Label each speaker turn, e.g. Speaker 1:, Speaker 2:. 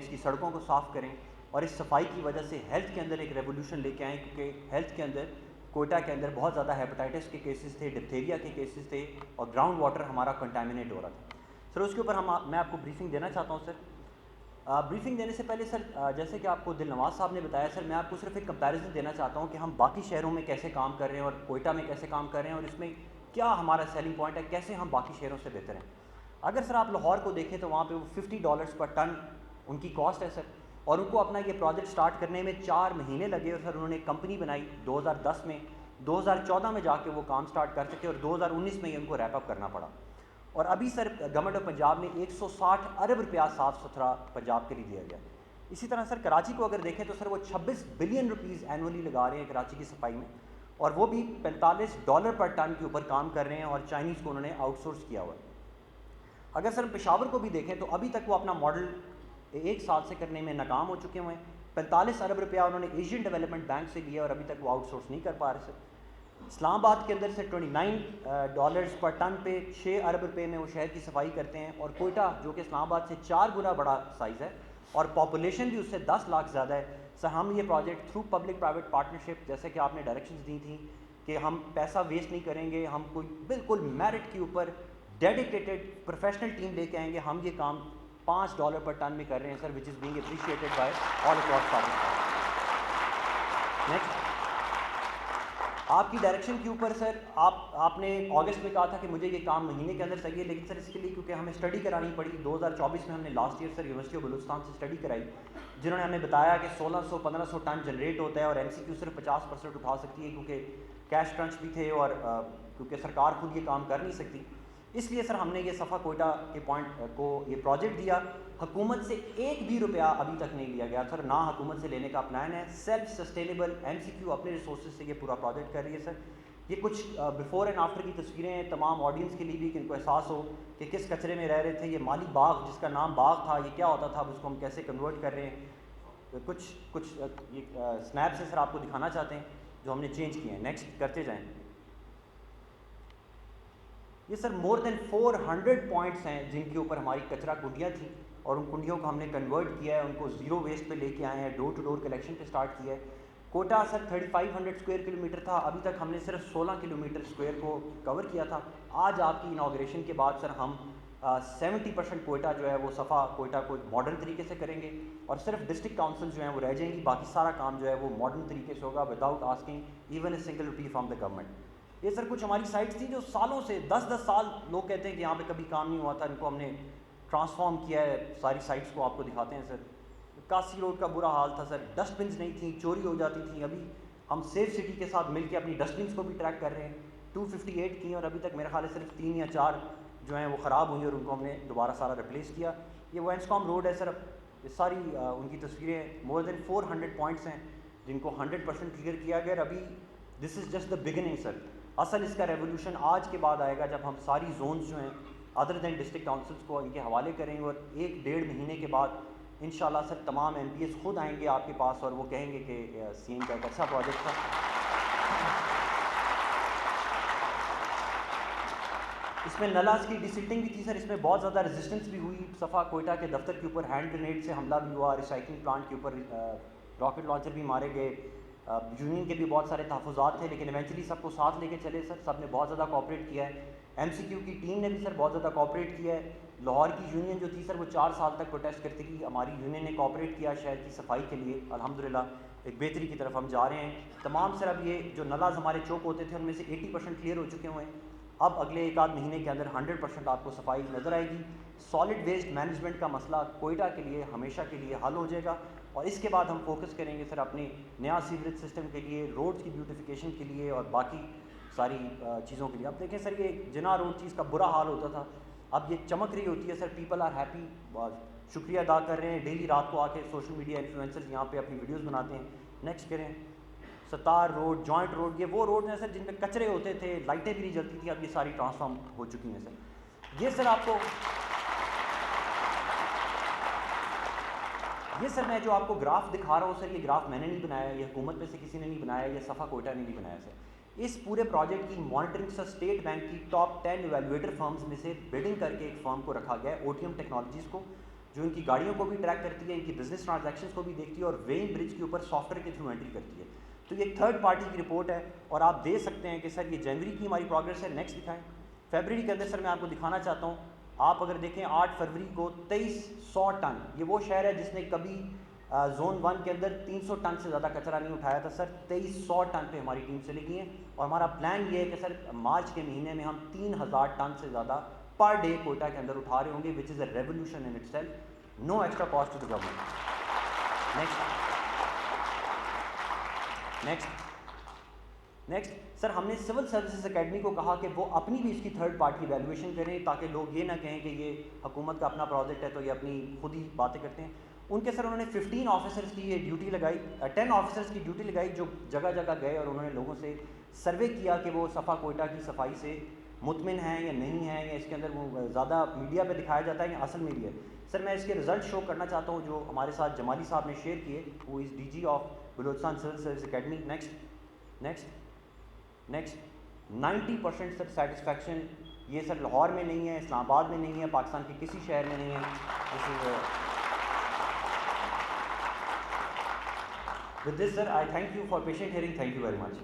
Speaker 1: इसकी सड़कों को साफ़ करें और इस सफाई की वजह से हेल्थ के अंदर एक रेवोल्यूशन लेके आएँ, क्योंकि हेल्थ के अंदर कोयटा के अंदर बहुत ज़्यादा हेपेटाइटिस के केसेस थे, डिप्थीरिया के केसेस थे और ग्राउंड वाटर हमारा कंटामिनेट हो रहा था। सर उसके ऊपर मैं आपको ब्रीफिंग देना चाहता हूँ सर। ब्रीफिंग देने से पहले सर, जैसे कि आपको दिलनवाज साहब ने बताया सर, मैं आपको सिर्फ एक कंपैरिजन देना चाहता हूँ कि हम बाकी शहरों में कैसे काम कर रहे हैं और कोयटा में कैसे काम कर रहे हैं और इसमें क्या हमारा सेलिंग पॉइंट है, कैसे हम बाकी शहरों से बेहतर हैं। अगर सर आप लाहौर को देखें तो वहाँ पे वो $50 पर टन उनकी कॉस्ट है सर, और उनको अपना ये प्रोजेक्ट स्टार्ट करने में 4 महीने लगे और सर उन्होंने एक कंपनी बनाई 2010 में, 2014 में जाके वो काम स्टार्ट कर सके और 2019 में ही उनको रैप अप करना पड़ा। और अभी सर गवर्नमेंट ऑफ पंजाब ने 160 अरब रुपया साफ़ सुथरा पंजाब के लिए दिया गया। इसी तरह सर कराची को अगर देखें तो सर वो 26 बिलियन रुपीज़ एनुअली लगा रहे हैं कराची की सफाई में, और वो भी $45 पर टन के ऊपर काम कर रहे हैं और चाइनीज़ को उन्होंने आउटसोर्स किया हुआ है। अगर सर पेशावर को भी देखें तो अभी तक वो अपना मॉडल 1 साल से करने में नाकाम हो चुके हुए हैं। 45 अरब रुपया उन्होंने एशियन डेवलपमेंट बैंक से लिया और अभी तक वो आउटसोर्स नहीं कर पा रहे सर। इस्लामाबाद के अंदर से $29 पर टन पे 6 अरब रुपये में वो शहर की सफाई करते हैं, और कोयटा जो कि इस्लामाबाद से 4 गुना बड़ा साइज़ है और पॉपुलेशन भी उससे 10 लाख ज़्यादा है सर, हम ये project through public private partnership, जैसे कि आपने डायरेक्शंस दी थी कि हम पैसा वेस्ट नहीं करेंगे, हम कोई बिल्कुल मेरिट के ऊपर डेडिकेटेड प्रोफेशनल टीम लेके आएंगे, हम ये काम $5 पर टन में कर रहे हैं sir, which is being appreciated by all across Pakistan. Next, आपकी डायरेक्शन के ऊपर सर आपने अगस्त में कहा था कि मुझे ये काम महीने के अंदर चाहिए, लेकिन सर इसके लिए क्योंकि हमें स्टडी करानी पड़ी, 2024 में हमने last year sir university of Balochistan से स्टडी कराई, जिन्होंने हमें बताया कि 1600-1500 टन जनरेट होता है और MCQ सिर्फ 50% उठा सकती है, क्योंकि कैश क्रंच भी थे और क्योंकि सरकार खुद ये काम कर नहीं सकती। इसलिए सर हमने ये सफ़ा कोयटा के पॉइंट को ये प्रोजेक्ट दिया। हुकूमत से एक भी रुपया अभी तक नहीं लिया गया सर, ना हुकूमत से लेने का प्लान है। सेल्फ सस्टेनेबल MCQ अपने रिसोर्सेज से ये पूरा प्रोजेक्ट कर रही है सर। ये कुछ बिफोर एंड आफ्टर की तस्वीरें हैं तमाम ऑडियंस के लिए भी, कि इनको एहसास हो कि किस कचरे में रह रहे थे। ये माली बाग जिसका नाम बाग था, ये क्या होता था, अब उसको हम कैसे कन्वर्ट कर रहे हैं। कुछ ये स्नैप से सर आपको दिखाना चाहते हैं जो हमने चेंज किए हैं। नेक्स्ट करते जाएँ। ये सर मोर देन 400 पॉइंट्स हैं जिनके ऊपर हमारी कचरा कुंडियाँ थी और उन कुंडियों को हमने कन्वर्ट किया है, उनको ज़ीरो वेस्ट पे लेके आए हैं, डोर टू डोर कलेक्शन पे स्टार्ट किया है। कोटा सर 3500 स्क्वायर किलोमीटर था, अभी तक हमने सिर्फ 16 किलोमीटर स्क्वायर को कवर किया था। आज आपकी इनाग्रेशन के बाद सर हम 70% कोयटा जो है वो सफ़ा कोयटा को मॉडर्न तरीके से करेंगे और सिर्फ डिस्ट्रिक्ट काउंसिल जो हैं वो रह जाएंगी, बाकी सारा काम जो है वो मॉडर्न तरीके से होगा without asking even a single rupee from the government. ये सर कुछ हमारी साइट्स थी जो सालों से 10-10 साल लोग कहते हैं कि यहाँ पे कभी काम नहीं हुआ था, इनको हमने ट्रांसफॉर्म किया है। सारी साइट्स को आपको दिखाते हैं सर। कासी रोड का बुरा हाल था सर, डस्टबिन्स नहीं थी, चोरी हो जाती थी। अभी हम सेफ सिटी के साथ मिलकर अपनी डस्टबिन्स को भी ट्रैक कर रहे हैं। 258 की और अभी तक मेरे ख्याल है सिर्फ 3 या 4 जो हैं वो ख़राब हुई और उनको हमने दोबारा सारा रिप्लेस किया। ये वेंसकॉम रोड है सर, ये सारी उनकी तस्वीरें, मोर देन 400 पॉइंट्स हैं जिनको 100% क्लियर किया गया। अभी this is just the beginning sir. असल इसका रेवोल्यूशन आज के बाद आएगा जब हम सारी जोन्स जो हैं अदर दैन डिस्ट्रिक्ट काउंसिल्स को इनके हवाले करेंगे और 1-1.5 महीने के बाद इंशाल्लाह सर तमाम MPs खुद आएंगे आपके पास और वो कहेंगे कि CM का एक अच्छा प्रोजेक्ट था। इसमें नलास की डिसिल्टिंग भी थी सर, इसमें बहुत ज़्यादा रेजिस्टेंस भी हुई। सफ़ा कोयटा के दफ्तर के ऊपर हैंड ग्रेनेड से हमला भी हुआ, रिसाइकलिंग प्लांट के ऊपर रॉकेट लॉन्चर भी मारे गए। यूनियन के भी बहुत सारे तहफ़्फ़ुज़ात थे, लेकिन इवेंचुअली सबको साथ लेके चले सर, सब ने बहुत ज़्यादा कोऑपरेट किया है। MCQ की टीम ने भी सर बहुत ज़्यादा कोऑपरेट किया है। लाहौर की यूनियन जो थी सर वो 4 साल तक प्रोटेस्ट करती रही, हमारी यूनियन ने कोऑपरेट किया शहर की सफाई के लिए। अल्हम्दुलिल्लाह एक बेहतरी की तरफ हम जा रहे हैं। तमाम सर अब ये जो नलाज हमारे चौक होते थे उनमें से 80% क्लियर हो चुके हुए हैं। अब अगले 1-8 महीने के अंदर 100% आपको सफाई नज़र आएगी। सॉलिड वेस्ट मैनेजमेंट का मसला कोयटा के लिए हमेशा के लिए हल हो जाएगा और इसके बाद हम फोकस करेंगे सर अपने नया सीवरेज सिस्टम के लिए, रोड्स की ब्यूटिफिकेशन के लिए और बाकी सारी चीज़ों के लिए। अब देखें सर, ये जिना रोड चीज़ का बुरा हाल होता था, अब ये चमक रही होती है सर। पीपल आर हैप्पी, शुक्रिया अदा कर रहे हैं। डेली रात को आके सोशल मीडिया इन्फ्लुएंसर्स यहाँ पे अपनी वीडियोस बनाते हैं। नेक्स्ट करें, सतार रोड, जॉइंट रोड, ये वो रोड हैं सर जिन पे कचरे होते थे, लाइटें भी नहीं जलती थी, अब ये सारी ट्रांसफॉर्म हो चुकी हैं सर। ये सर आपको ये सर मैं जो आपको ग्राफ दिखा रहा हूँ सर, ये ग्राफ मैंने नहीं बनाया, ये हुकूमत में से किसी ने नहीं बनाया, ये सफ़ा कोयटा ने नहीं बनाया सर। इस पूरे प्रोजेक्ट की मॉनिटरिंग सर स्टेट बैंक की टॉप 10 इवेल्युएटर फर्म्स में से बिडिंग करके एक फर्म को रखा गया है, OTM टेक्नोलॉजीज़ को। जो इनकी गाड़ियों को भी ट्रैक करती है, इनकी बिजनेस ट्रांजैक्शंस को भी देखती है और वेन ब्रिज के ऊपर सॉफ्टवेयर के थ्रू एंट्री करती है। तो ये एक थर्ड पार्टी की रिपोर्ट है और आप देख सकते हैं कि सर ये जनवरी की हमारी प्रोग्रेस है। नेक्स्ट दिखाएं। फरवरी के अंदर सर मैं आपको दिखाना चाहता हूँ, आप अगर देखें 8 फरवरी को 2300 टन, ये वो शहर है जिसने कभी जोन 1 के अंदर 300 टन से ज़्यादा कचरा नहीं उठाया था सर। 2300 टन पे हमारी टीम चली गई है और हमारा प्लान ये है कि सर मार्च के महीने में हम 3000 टन से ज़्यादा पर डे कोयटा के अंदर उठा रहे होंगे, which is a revolution in itself, no extra cost to the government. Next sir हमने सिविल सर्विसेज एकेडमी को कहा कि वो अपनी भी इसकी थर्ड पार्टी वैल्यूएशन करें ताकि लोग ये ना कहें कि ये हुकूमत का अपना प्रोजेक्ट है तो ये अपनी खुद ही बातें करते हैं। उनके सर उन्होंने 15 ऑफिसर्स की ये ड्यूटी लगाई, 10 ऑफिसर्स की ड्यूटी लगाई जो जगह जगह गए और उन्होंने लोगों से सर्वे किया कि वो सफ़ा कोयटा की सफाई से मुतमिन हैं या नहीं हैं, या इसके अंदर वो ज़्यादा मीडिया पे दिखाया जाता है या असल मीडिया। सर मैं इसके रिजल्ट शो करना चाहता हूँ जो हमारे साथ जमाली साहब ने शेयर किए, वो is DG of Balochistan civil service academy. Next 90% sir satisfaction, ये सर लाहौर में नहीं है, इस्लामाबाद में नहीं है, पाकिस्तान के किसी शहर में नहीं है। With this sir I thank you for patient hearing, thank you very much.